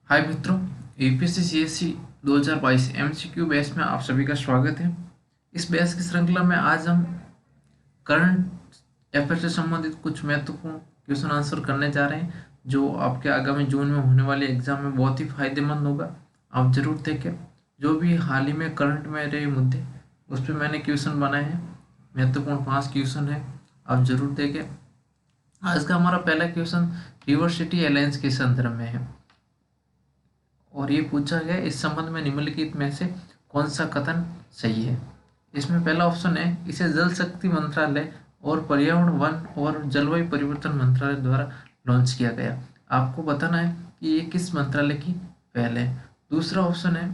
हाय मित्रों, UPSC CSC 2022 MCQ batch में आप सभी का स्वागत है। इस बैच की श्रृंखला में आज हम करंट अफेयर से संबंधित कुछ महत्वपूर्ण क्वेश्चन आंसर करने जा रहे हैं, जो आपके आगामी जून में होने वाले एग्जाम में बहुत ही फायदेमंद होगा। आप जरूर देखें। जो भी हाल ही में करंट में रहे मुद्दे, उस पर मैंने क्वेश्चन बनाए हैं। महत्वपूर्ण 5 क्वेश्चन है, आप जरूर देखें। आज का हमारा पहला क्वेश्चन रिवर्सिटी अलायंस के संदर्भ में है और ये पूछा गया इस संबंध में निम्नलिखित में से कौन सा कथन सही है। इसमें पहला ऑप्शन है, इसे जल शक्ति मंत्रालय और पर्यावरण वन और जलवायु परिवर्तन मंत्रालय द्वारा लॉन्च किया गया। आपको बताना है कि ये किस मंत्रालय की पहल है। दूसरा ऑप्शन है,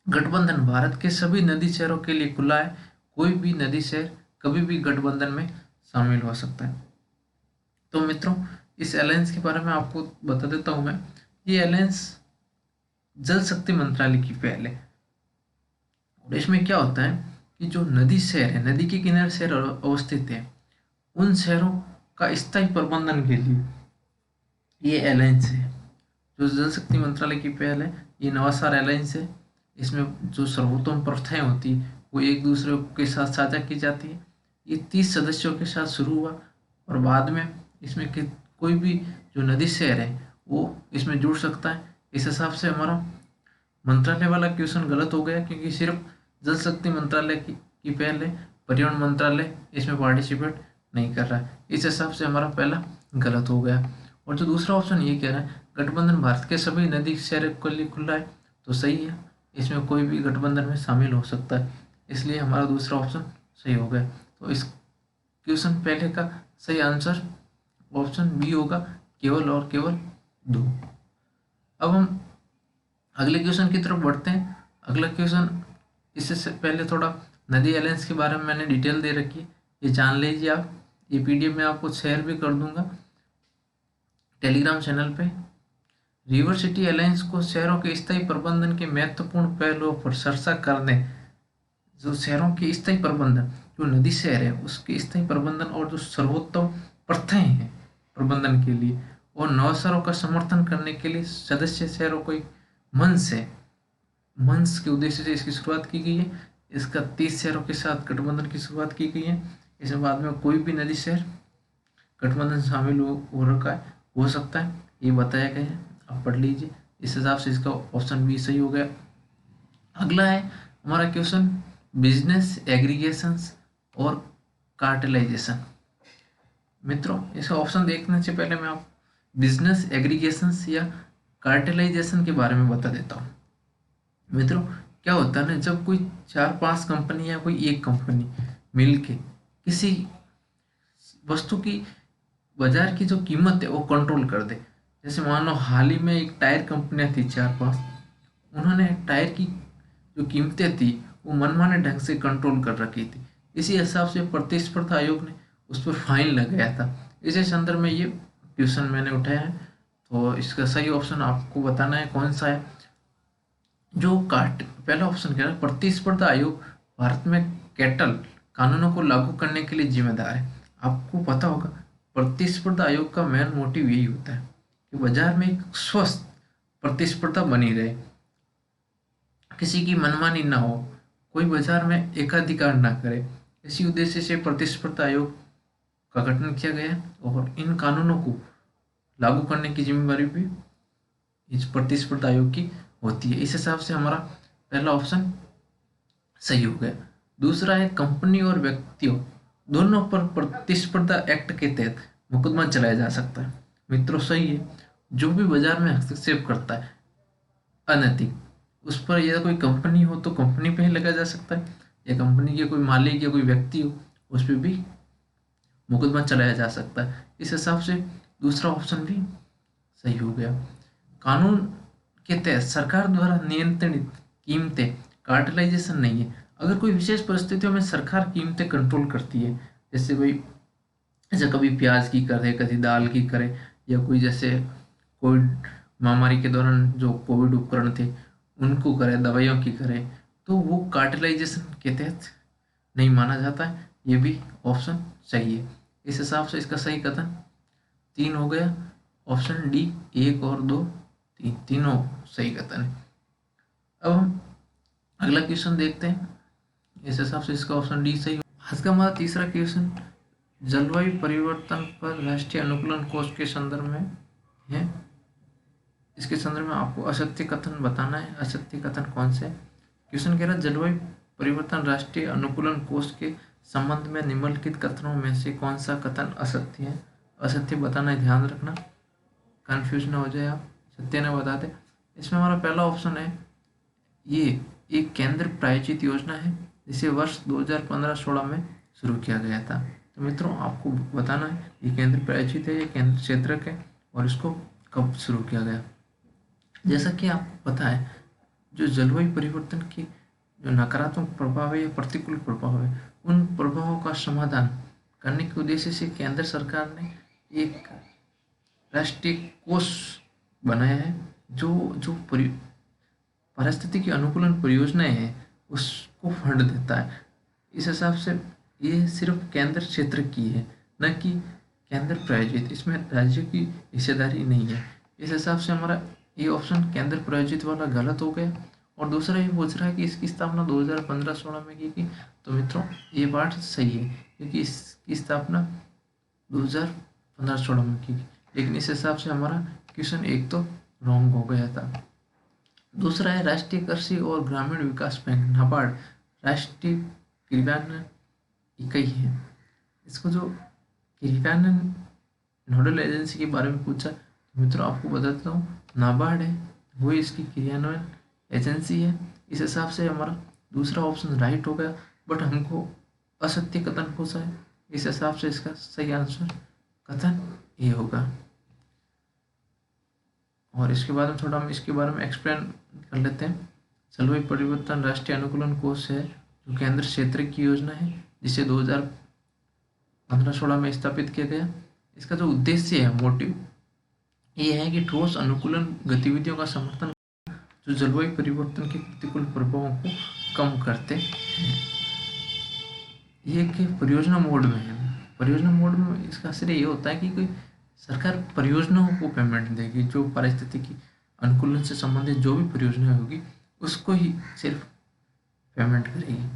गठबंधन भारत के सभी नदी शहरों के लिए खुला है, कोई भी नदी शहर कभी भी गठबंधन में शामिल हो सकता है। तो मित्रों, इस अलायंस के बारे में आपको बता देता हूँ मैं। ये अलायंस जल शक्ति मंत्रालय की पहल है और इसमें क्या होता है कि जो नदी शहर है, नदी के किनारे शहर अवस्थित है, उन शहरों का स्थायी प्रबंधन के लिए ये अलायंस है। जो जल शक्ति मंत्रालय की पहल है, ये नवासार अलायंस है। इसमें जो सर्वोत्तम प्रथाएं होती है वो एक दूसरे के साथ साझा की जाती है। ये 30 सदस्यों के साथ शुरू हुआ और बाद में इसमें कोई भी जो नदी शहर है वो इसमें जुड़ सकता है। इस हिसाब से हमारा मंत्रालय वाला क्वेश्चन गलत हो गया, क्योंकि सिर्फ जल शक्ति मंत्रालय की पहल है, पर्यावरण मंत्रालय इसमें पार्टिसिपेट नहीं कर रहा है। इस हिसाब से हमारा पहला गलत हो गया। और जो दूसरा ऑप्शन ये कह रहा है गठबंधन भारत के सभी नदी शहर के लिए खुला है, तो सही है, इसमें कोई भी गठबंधन में शामिल हो सकता है, इसलिए हमारा दूसरा ऑप्शन सही हो गया। तो इस क्वेश्चन पहले का सही आंसर ऑप्शन बी होगा, केवल और केवल 2। अब हम अगले क्वेश्चन की तरफ बढ़ते हैं। अगला क्वेश्चन, इससे पहले थोड़ा नदी अलायंस के बारे में मैंने डिटेल दे रखी है, ये जान लीजिए आप। ये पीडीएफ में आपको शेयर भी कर दूंगा टेलीग्राम चैनल पे। रिवर सिटी अलायंस को शहरों के स्थायी प्रबंधन के महत्वपूर्ण पहलुओं पर चर्चा करने, जो शहरों के स्थायी प्रबंधन, जो नदी शहर है उसके स्थायी प्रबंधन और जो सर्वोत्तम प्रथाएं हैं प्रबंधन के लिए और नवाचारों का समर्थन करने के लिए सदस्य शहरों को एक मंच है, मंच के उद्देश्य से इसकी शुरुआत की गई है। इसका 30 शहरों के साथ गठबंधन की शुरुआत की गई है। इसके बाद में कोई भी नदी शहर गठबंधन शामिल हो रखा है, हो सकता है, ये बताया गया है, आप पढ़ लीजिए। इस हिसाब से इसका ऑप्शन बी सही हो गया। अगला है हमारा क्वेश्चन, बिजनेस एग्रीगेशंस और कार्टेलाइजेशन। मित्रों, इसका ऑप्शन देखने से पहले मैं आप बिजनेस एग्रीगेशंस या कार्टेलाइजेशन के बारे में बता देता हूँ। मित्रों, क्या होता है ना, जब कोई 4-5 कंपनी या कोई एक कंपनी मिलके किसी वस्तु की बाजार की जो कीमत है वो कंट्रोल कर दे। जैसे मान लो हाल ही में एक टायर कंपनियां थी 4-5, उन्होंने टायर की जो कीमतें थी वो मनमाने ढंग से कंट्रोल कर रखी थी। इसी हिसाब से प्रतिस्पर्धा आयोग ने उस पर फाइन लगाया था। इसी संदर्भ में ये क्वेश्चन मैंने उठाया है। तो इसका सही ऑप्शन आपको बताना है कौन सा है। जो काट पहला ऑप्शन कह रहा है, प्रतिस्पर्धा आयोग भारत में कैटल कानूनों को लागू करने के लिए जिम्मेदार है। आपको पता होगा प्रतिस्पर्धा आयोग का मेन मोटिव यही होता है कि बाजार में एक स्वस्थ प्रतिस्पर्धा बनी रहे, किसी की मनमानी ना हो, कोई बाजार में एकाधिकार ना करे। इसी उद्देश्य से प्रतिस्पर्धा आयोग का गठन किया गया है और इन कानूनों को लागू करने की जिम्मेदारी भी इस प्रतिस्पर्धा आयोग की होती है। इस हिसाब से हमारा पहला ऑप्शन सही हो गया। दूसरा है, कंपनी और व्यक्तियों दोनों पर प्रतिस्पर्धा एक्ट के तहत मुकदमा चलाया जा सकता है। मित्रों, सही है, जो भी बाजार में हस्तक्षेप करता है अनैतिक, उस पर यदि कोई कंपनी हो तो कंपनी पे ही लगाया जा सकता है, या कंपनी के कोई मालिक या कोई व्यक्ति हो उस पर भी मुकदमा चलाया जा सकता है। इस हिसाब से दूसरा ऑप्शन भी सही हो गया। कानून के तहत सरकार द्वारा नियंत्रित कीमतें कार्टेलाइजेशन नहीं है। अगर कोई विशेष परिस्थितियों में सरकार कीमतें कंट्रोल करती है, जैसे भाई जैसे कभी प्याज की करे, कभी दाल की करे, या कोई जैसे कोविड महामारी के दौरान जो कोविड उपकरण थे उनको करे, दवाइयों की करे, तो वो कार्टेलाइजेशन के तहत नहीं माना जाता है। ये भी ऑप्शन सही है। इस हिसाब से इसका सही कथन 3 हो गया। ऑप्शन डी 1 और 2 तीनों सही कथन है। अब हम अगला क्वेश्चन देखते हैं। इस हिसाब से इसका ऑप्शन डी सही। आज का हमारा तीसरा क्वेश्चन जलवायु परिवर्तन पर राष्ट्रीय अनुकूलन कोष के संदर्भ में है। इसके संदर्भ में आपको असत्य कथन बताना है। असत्य कथन कौन से? क्वेश्चन कह रहा है जलवायु परिवर्तन राष्ट्रीय अनुकूलन कोष के संबंध में निम्नलिखित कथनों में से कौन सा कथन असत्य है? असत्य बताना है, ध्यान रखना, कंफ्यूज ना हो जाए आप, सत्य ना बता दे। इसमें हमारा पहला ऑप्शन है ये एक केंद्र प्रायोजित योजना है जिसे वर्ष 2015-16 में शुरू किया गया था। तो मित्रों आपको बताना है ये केंद्र प्रायोजित है, ये केंद्र क्षेत्रक है और इसको कब शुरू किया गया। जैसा कि आपको पता है जो जलवायु परिवर्तन की जो नकारात्मक प्रभाव है या प्रतिकूल प्रभाव है उन प्रभावों का समाधान करने के उद्देश्य से केंद्र सरकार ने एक राष्ट्रीय कोष बनाया है जो जो पारिस्थितिकी अनुकूलन परियोजनाएं हैं उसको फंड देता है। इस हिसाब से ये सिर्फ केंद्र क्षेत्र की है, न कि केंद्र प्रायोजित, इसमें राज्य की हिस्सेदारी नहीं है। इस हिसाब से हमारा ये ऑप्शन केंद्र प्रायोजित वाला गलत हो गया। और दूसरा ये पूछ रहा है कि इसकी स्थापना 2015-16 में की गई। तो मित्रों ये बात सही है क्योंकि इसकी स्थापना 2015-16 में की गई, लेकिन इस हिसाब से हमारा क्वेश्चन एक तो रॉन्ग हो गया था। दूसरा है राष्ट्रीय कृषि और ग्रामीण विकास बैंक नाबार्ड राष्ट्रीय क्रियान्वयन इकाई है। इसको जो क्रियान्वयन नोडल एजेंसी के बारे में पूछा तो मित्रों आपको बताता हूँ नाबार्ड है वो इसकी क्रियान्वयन एजेंसी है। इस हिसाब से हमारा दूसरा ऑप्शन राइट हो गया, बट हमको असत्य कथन पूछा है। इस हिसाब से इसका सही आंसर कथन ये होगा। और इसके बाद में थोड़ा हम इसके बारे में एक्सप्लेन कर लेते हैं। जलवायु परिवर्तन राष्ट्रीय अनुकूलन कोष है जो केंद्र क्षेत्र की योजना है जिसे 2015-16 में स्थापित किया गया। इसका जो उद्देश्य है, मोटिव, ये है कि ठोस अनुकूलन गतिविधियों का समर्थन जो जलवायु परिवर्तन के प्रतिकूल प्रभावों को कम करते हैं। ये कि परियोजना मोड में है। परियोजना मोड में इसका श्रेय ये होता है कि कोई सरकार परियोजनाओं को पेमेंट देगी, जो पारिस्थितिकी अनुकूलन से संबंधित जो भी परियोजना होगी उसको ही सिर्फ पेमेंट करेगी।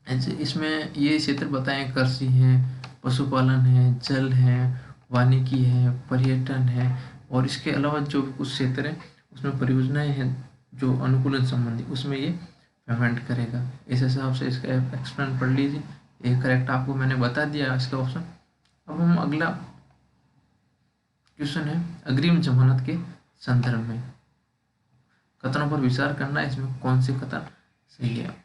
ऐसे इसमें ये क्षेत्र बताएं कृषि है, पशुपालन है, जल है, वानिकी है, पर्यटन है और इसके अलावा जो भी कुछ क्षेत्र है उसमें परियोजनाएं हैं जो अनुकूलन संबंधी, उसमें ये पेमेंट करेगा। इस हिसाब से इसका एक्सप्लेन पढ़ लीजिए। ये करेक्ट आपको मैंने बता दिया इसका ऑप्शन। अब हम अगला क्वेश्चन है अग्रिम जमानत के संदर्भ में कथनों पर विचार करना है, इसमें कौन से कथन सही है।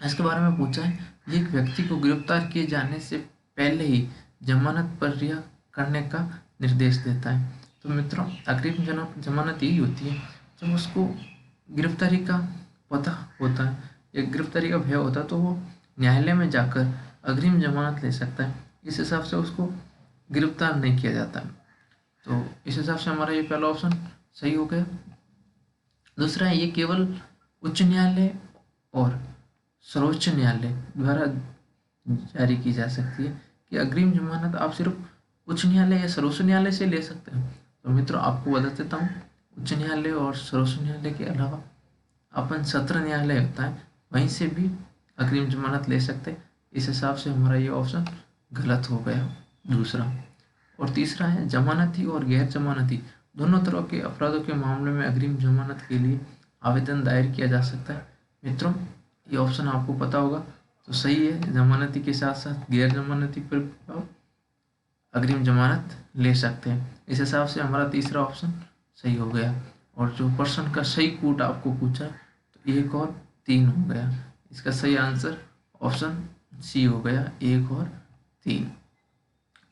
इसके बारे में पूछा है ये एक व्यक्ति को गिरफ्तार किए जाने से पहले ही जमानत पर रिहा करने का निर्देश देता है। तो मित्रों अग्रिम जमानत यही होती है जब उसको गिरफ्तारी का पता होता है या गिरफ्तारी का भय होता है तो वो न्यायालय में जाकर अग्रिम जमानत ले सकता है। इस हिसाब से उसको गिरफ्तार नहीं किया जाता। तो इस हिसाब से हमारा ये पहला ऑप्शन सही हो गया। दूसरा है ये केवल उच्च न्यायालय और सर्वोच्च न्यायालय द्वारा जारी की जा सकती है कि अग्रिम जमानत आप सिर्फ उच्च न्यायालय या सर्वोच्च न्यायालय से ले सकते हैं। तो मित्रों आपको बता देता हूँ उच्च न्यायालय और सर्वोच्च न्यायालय के अलावा अपन सत्र न्यायालय होता है वहीं से भी अग्रिम जमानत ले सकते हैं। इस हिसाब से हमारा ये ऑप्शन गलत हो गया दूसरा। और तीसरा है जमानती और गैर जमानती दोनों तरह के अपराधों के मामले में अग्रिम जमानत के लिए आवेदन दायर किया जा सकता है। मित्रों ये ऑप्शन आपको पता होगा तो सही है, जमानती के साथ साथ गैर जमानती पर अग्रिम जमानत ले सकते हैं। इस हिसाब से हमारा तीसरा ऑप्शन सही हो गया। और जो प्रश्न का सही कूट आपको पूछा तो 1 और 3 हो गया। इसका सही आंसर ऑप्शन सी हो गया, 1 और 3।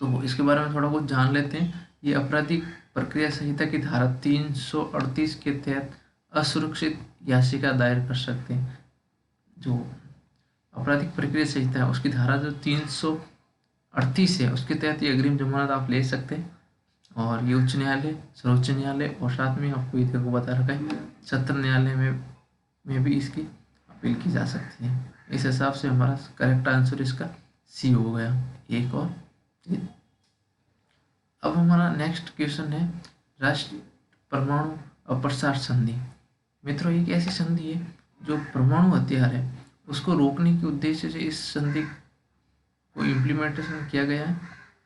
तो इसके बारे में थोड़ा कुछ जान लेते हैं। ये आपराधिक प्रक्रिया संहिता की धारा 338 के तहत असुरक्षित याचिका दायर कर सकते हैं। जो आपराधिक प्रक्रिया संहिता है उसकी धारा जो 338 है उसके तहत ये अग्रिम जमानत आप ले सकते हैं। और ये उच्च न्यायालय, सर्वोच्च न्यायालय और साथ में आपको ये को बता रखा है सत्र न्यायालय में भी इसकी अपील की जा सकती है। इस हिसाब से हमारा करेक्ट आंसर इसका सी हो गया, 1 और 3। अब हमारा नेक्स्ट क्वेश्चन है परमाणु अप्रसार संधि। मित्रों, एक ऐसी संधि है जो परमाणु हथियार है उसको रोकने के उद्देश्य से इस संधि को इम्प्लीमेंटेशन किया गया है।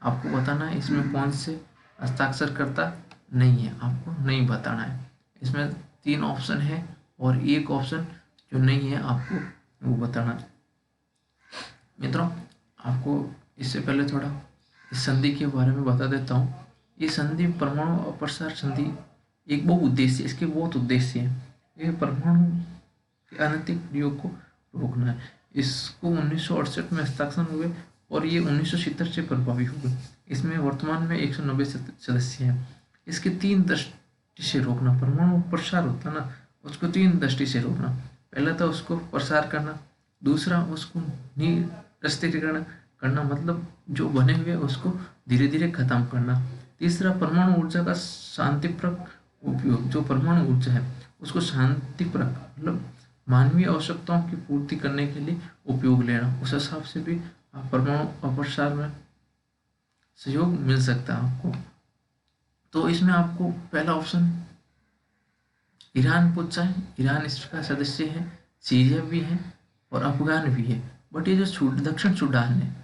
आपको बताना है इसमें कौन से हस्ताक्षरकर्ता नहीं है, आपको नहीं बताना है। इसमें 3 ऑप्शन है और एक ऑप्शन जो नहीं है आपको वो बताना है। मित्रों, आपको इससे पहले थोड़ा इस संधि के बारे में बता देता हूँ। ये संधि परमाणु अप्रसार संधि एक बहुउद्देश्य, इसके बहुत उद्देश्य हैं। ये परमाणु के अनैतिक प्रयोग को रोकना है। इसको 1968 में हस्ताक्षर हुए और ये 1970 से प्रभावी हुए। इसमें वर्तमान में 190 सदस्य हैं। इसके 3 दृष्टि से रोकना, परमाणु प्रसार होता ना उसको 3 दृष्टि से रोकना। पहला था उसको प्रसार करना, दूसरा उसको निरस्त्रीकरण करना, मतलब जो बने हुए उसको धीरे धीरे खत्म करना, तीसरा परमाणु ऊर्जा का शांतिप्रक उपयोग, जो परमाणु ऊर्जा है उसको शांतिप्रक मतलब मानवीय आवश्यकताओं की पूर्ति करने के लिए उपयोग लेना। उस हिसाब से भी परमाणु अप्रसार में सहयोग मिल सकता है आपको। तो इसमें आपको पहला ऑप्शन ईरान पूछा है। ईरान इसका सदस्य है, सीरिया भी है और अफगान भी है। बट ये जो दक्षिण सूडान है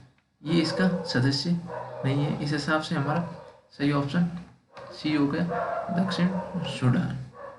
ये इसका सदस्य नहीं है। इस हिसाब से हमारा सही ऑप्शन सी हो गया, दक्षिण सूडान।